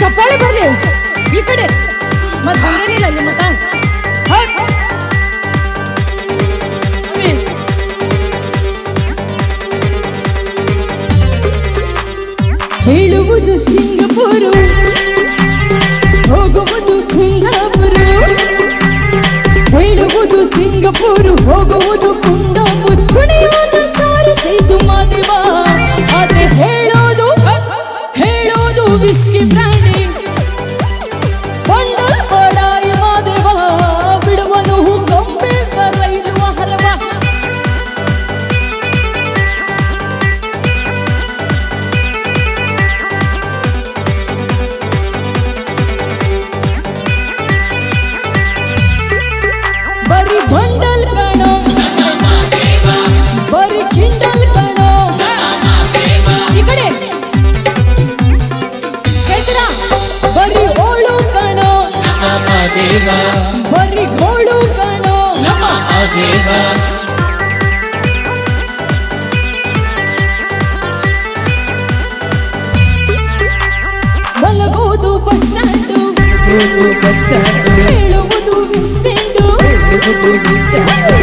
ಚಪ್ಪಾಳೆ ಬರ್ಲಿ ಈ ಕಡೆ ಮತ್ ಬಂದೇನಿಲ್ಲ ಅಲ್ಲಿ ಮತ ಹೇಳುವುದು ಸಿಂಗಪುರ ಹೋಗುವುದು ಕುಂದಾಪುರ ಹೇಳುವುದು ಸಿಂಗಪುರ ಹೋಗುವುದು ಕುಂದಾಪುರ ಕುಣಿಯೋದು ಸಾರಿಸಿತು ಮಾದೇವ ಅದೇ ಹೇಳೋದು ವಿಸ್ಕಿ ಬ್ರಾಂಡಿ ಬಂಡಲ್ ಬಡಾಯಿ ಮಾದೇವ ಬಿಡುವನು ಗೊಂಬೆ ರೈಲುವ ಹರವ ಬರೀ ಬಂಡಲ್ ಕಣೋ ಬರೀ ಕಿಂಡಲ್ ಕಣೋ ಈ ಕಡೆ ಬರೀ ಓಳು ಕಣೋ ಬರೀ ಗೋಳು ಕಣೋ ಮಲಗೋದು ಬಸ್ ಸ್ಟ್ಯಾಂಡು ಹೇಳುವುದು ವೆಸ್ಟೆಂಡು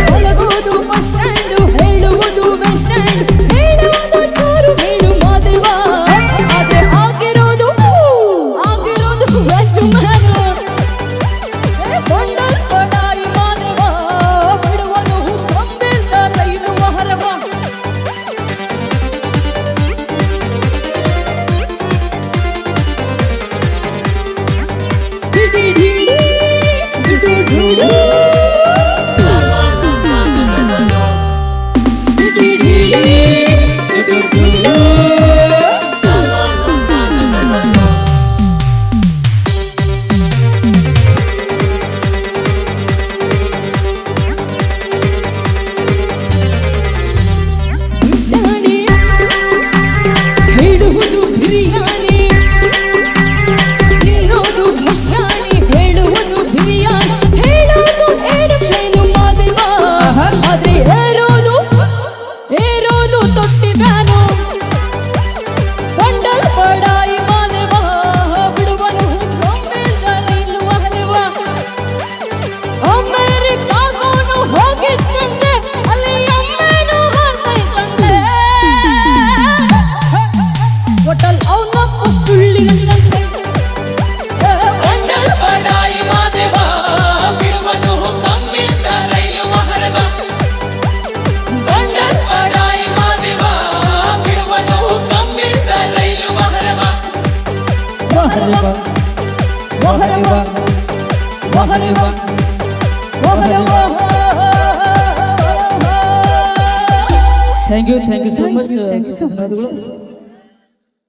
ಮಲಗೋದು ಬಸ್ ಸ್ಟ್ಯಾಂಡು ಹೇಳುವುದು ವೆಸ್ಟೆಂಡ್ ಹೇಳುವುದು ತೋರು ಹೇಳು ಮಾದೇವ ಅದೇ ಆಗಿರೋದು ರಜುಮನು ಬಂಡಲ್ ಬಡಾಯಿ ಮಾದೇವ ಬಿಡುವನು ಗೊಂಬೆಲ್ಲ ರೈಲುವ ಹರವ ಹೇಳುವುದು ಬಿರಿಯಾನಿ ತಿನ್ನೋದು ಬಿರಿಯಾನಿ ಹೇಳುವುದು ಬಿರಿಯಾನಿ ಹೇಳೋದು ಏರೋಪ್ಲೇನು ಮಾದೇವ ಆದ್ರೆ ಏರೋದು ತೊಟ್ಟಿ ಬ್ಯಾನು ಬಂಡಲ್ ಬಡಾಯಿ ಮಾದೇವ ಬಿಡುವನು ಗೊಂಬೆಲ್ಲ ರೈಲುವ ಹರಿವ ಅಮೆರಿಕಾಗೋನು ಹೋಗಿದ್ದಂತೆ ಅಲ್ಲಿ ಅಮ್ಮೇನು ಹಾರೈತಂತೆ ಹೋಟೆಲ್ ಅವನಪ್ಪ ಸುಳ್ಳಿರಂತೆ ಬಂಡಲ್ ಬಡಾಯಿ ಮಾದೇವ ಬಿಡುವನು ಗೊಂಬೆಲ್ಲ ರೈಲುವ ಹರವ ಬಂಡಲ್ ಬಡಾಯಿ ಮಾದೇವ ಬಿಡುವನು ಗೊಂಬೆಲ್ಲ ರೈಲುವ ಹರವ Thank you so much.